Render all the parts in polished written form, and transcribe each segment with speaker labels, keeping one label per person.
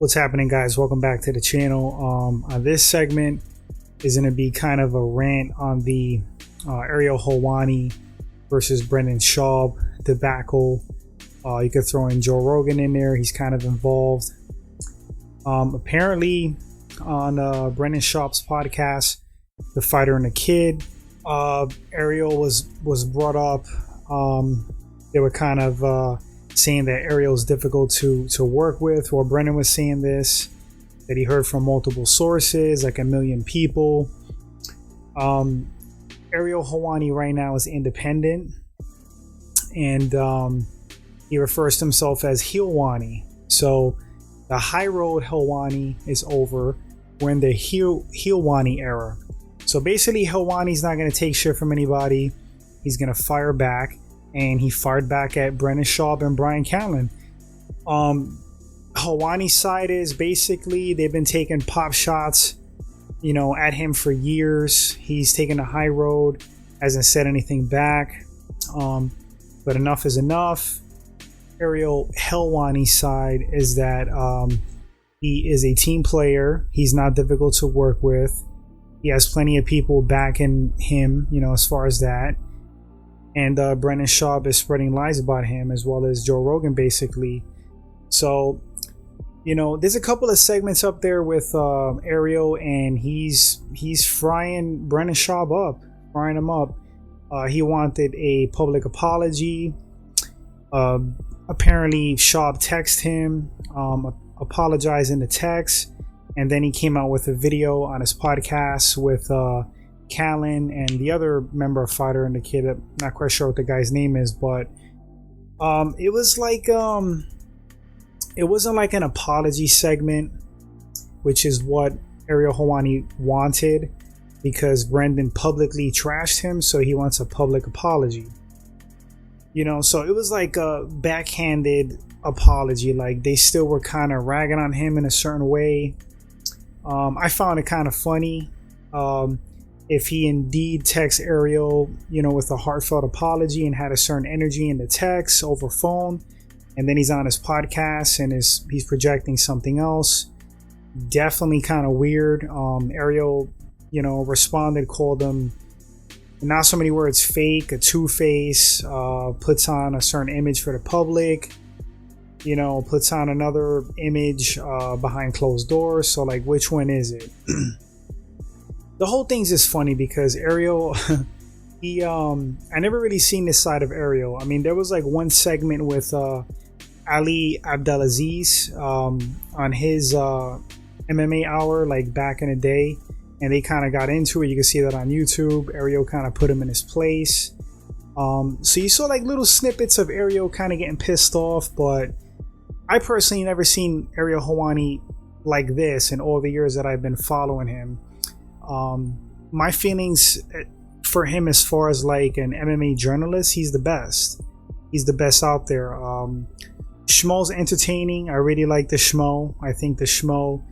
Speaker 1: What's happening, guys? Welcome back to the channel. This segment is going to be kind of a rant on the Ariel Helwani versus Brendan Schaub debacle. You could throw in Joe Rogan in there. He's kind of involved. Apparently on Brendan Schaub's podcast, The Fighter and the Kid, Ariel was brought up. They were kind of saying that Ariel is difficult to work with, or Brendan was saying this, that he heard from multiple sources, like 1 million people. Ariel Helwani right now is independent, and he refers to himself as Helwani. So the high road Helwani is over. We're in the Helwani era. So basically, Helwani's not going to take shit from anybody. He's going to fire back. And he fired back at Brendan Schaub and Bryan Callen. Helwani's side is basically they've been taking pop shots, at him for years. He's taken the high road, hasn't said anything back. But enough is enough. Ariel Helwani's side is that he is a team player. He's not difficult to work with. He has plenty of people backing him, as far as that. And Brendan Schaub is spreading lies about him, as well as Joe Rogan, basically. So, there's a couple of segments up there with Ariel, and he's frying Brendan Schaub up, frying him up. He wanted a public apology. Apparently, Schaub texted him, apologizing the text, and then he came out with a video on his podcast with Callen and the other member of Fighter and the Kid. I'm not quite sure what the guy's name is, but it was like it wasn't like an apology segment, which is what Ariel Helwani wanted, because Brendan publicly trashed him, so he wants a public apology. So it was like a backhanded apology, like they still were kind of ragging on him in a certain way. I found it kind of funny. If he indeed texts Ariel, with a heartfelt apology and had a certain energy in the text over phone, and then he's on his podcast and he's projecting something else, definitely kind of weird. Ariel, responded, called him, not so many words, fake, a two-face, puts on a certain image for the public, puts on another image behind closed doors. So, like, which one is it? The whole thing's just funny because Ariel, I never really seen this side of Ariel. I mean, there was like one segment with Ali Abdelaziz on his MMA hour, like back in the day, and they kind of got into it. You can see that on YouTube. Ariel kind of put him in his place. So you saw like little snippets of Ariel kind of getting pissed off, but I personally never seen Ariel Helwani like this in all the years that I've been following him. My feelings for him, as far as like an MMA journalist, he's the best. He's the best out there. Schmo's entertaining. I really like the Schmo. I think the Schmo,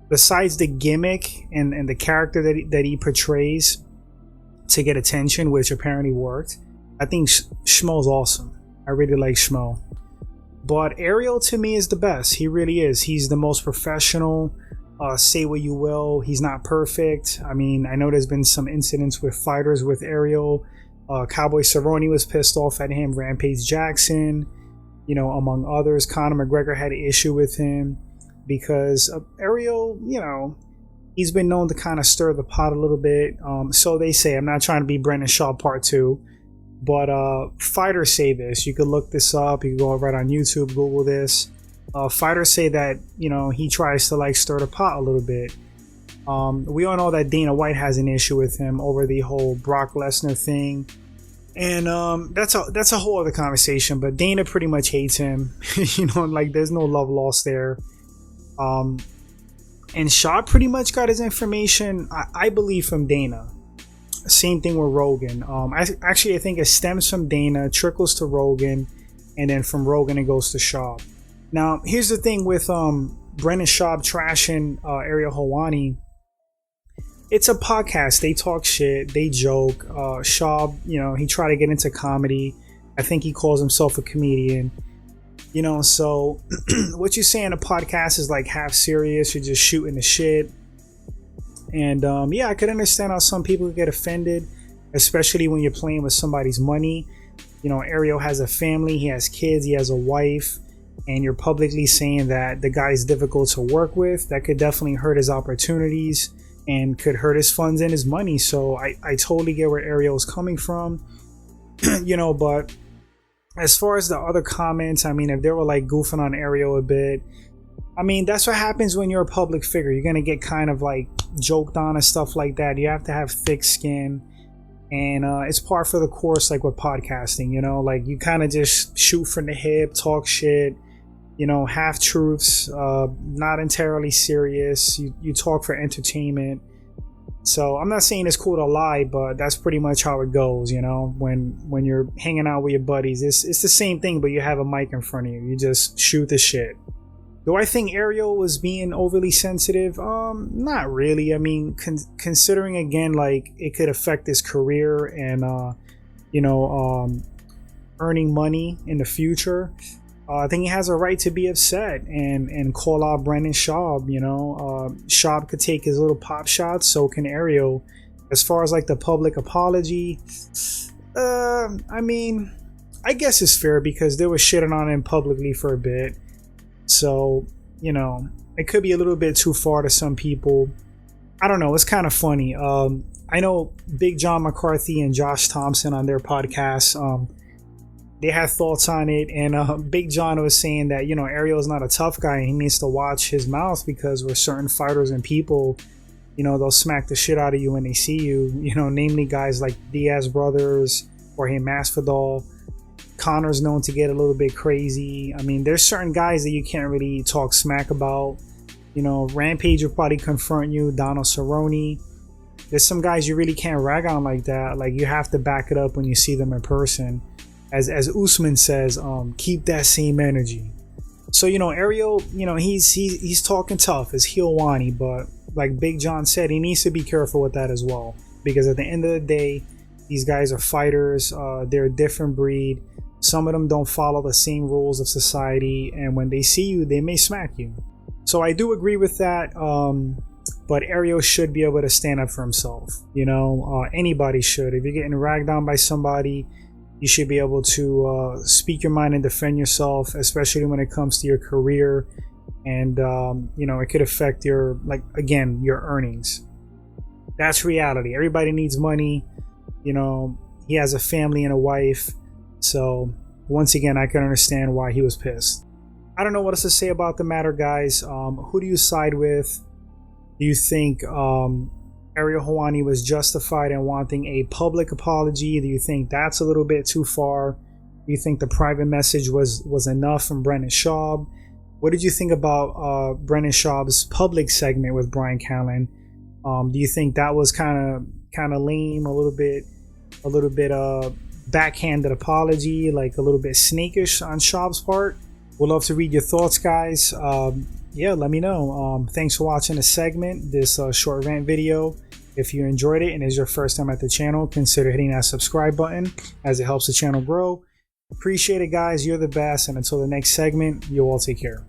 Speaker 1: besides the gimmick and the character that he portrays to get attention, which apparently worked, I think Schmo's awesome. I really like Schmo. But Ariel, to me, is the best. He really is. He's the most professional. Say what you will, he's not perfect. I mean, I know there's been some incidents with fighters with Ariel. Cowboy Cerrone was pissed off at him. Rampage Jackson, among others. Conor McGregor had an issue with him because Ariel, he's been known to kind of stir the pot a little bit. So they say. I'm not trying to be Brendan Schaub part 2, but fighters say this. You could look this up. You can go right on YouTube, Google this. Fighters say that he tries to like stir the pot a little bit. We all know that Dana White has an issue with him over the whole Brock Lesnar thing, and that's a whole other conversation. But Dana pretty much hates him. Like there's no love lost there. And Schaub pretty much got his information, I believe, from Dana. Same thing with Rogan. I think it stems from Dana, trickles to Rogan, and then from Rogan it goes to Schaub. Now, here's the thing with Brendan Schaub trashing Ariel Helwani. It's a podcast. They talk shit. They joke. Schaub, he tried to get into comedy. I think he calls himself a comedian. You know, so what you say in a podcast is like half serious. You're just shooting the shit. And yeah, I could understand how some people get offended, especially when you're playing with somebody's money. You know, Ariel has a family, he has kids, he has a wife, and you're publicly saying that the guy's difficult to work with. That could definitely hurt his opportunities and could hurt his funds and his money. So I totally get where Ariel is coming from. You know, but as far as the other comments, I mean, if they were like goofing on Ariel a bit, I mean, that's what happens when you're a public figure. You're gonna get kind of like joked on and stuff like that. You have to have thick skin, and it's par for the course, like with podcasting, you know, like you kind of just shoot from the hip, talk shit, you know, half truths, not entirely serious. You talk for entertainment. So I'm not saying it's cool to lie, but that's pretty much how it goes, you know, when you're hanging out with your buddies. It's the same thing, but you have a mic in front of you. You just shoot the shit. Do I think Ariel was being overly sensitive? Not really. I mean, considering again, like it could affect his career and, you know, earning money in the future. I think he has a right to be upset and call out Brendan Schaub. You know, Schaub could take his little pop shots, so can Ariel. As far as like the public apology, I mean, I guess it's fair because they were shitting on him publicly for a bit. So, you know, it could be a little bit too far to some people. I don't know. It's kind of funny. I know Big John McCarthy and Josh Thompson on their podcast, they had thoughts on it. And Big John was saying that, you know, Ariel is not a tough guy. And he needs to watch his mouth because with certain fighters and people, you know, they'll smack the shit out of you when they see you. You know, namely guys like Diaz brothers or Masvidal. Connor's known to get a little bit crazy. I mean, there's certain guys that you can't really talk smack about. You know, Rampage will probably confront you. Donald Cerrone. There's some guys you really can't rag on like that. Like, you have to back it up when you see them in person. As Usman says, keep that same energy. So, you know, Ariel, you know, he's talking tough. It's Helwani, but like Big John said, he needs to be careful with that as well. Because at the end of the day, these guys are fighters. They're a different breed. Some of them don't follow the same rules of society, and when they see you, they may smack you. So I do agree with that, but Ariel should be able to stand up for himself. You know, anybody should. If you're getting ragged on by somebody, you should be able to speak your mind and defend yourself, especially when it comes to your career. And, you know, it could affect your, like, again, your earnings. That's reality. Everybody needs money. You know, he has a family and a wife. So once again, I can understand why he was pissed. I don't know what else to say about the matter, guys. Who do you side with? Do you think Ariel Helwani was justified in wanting a public apology? Do you think that's a little bit too far? Do you think the private message was enough from Brendan Schaub? What did you think about Brendan Schaub's public segment with Bryan Callen? Do you think that was kind of lame, a little bit backhanded apology, like a little bit snakish on Schaub's part? Would love to read your thoughts, guys. Yeah, let me know. Thanks for watching this segment, this short rant video. If you enjoyed it and is your first time at the channel, consider hitting that subscribe button as it helps the channel grow. Appreciate it, guys. You're the best. And until the next segment, you all take care.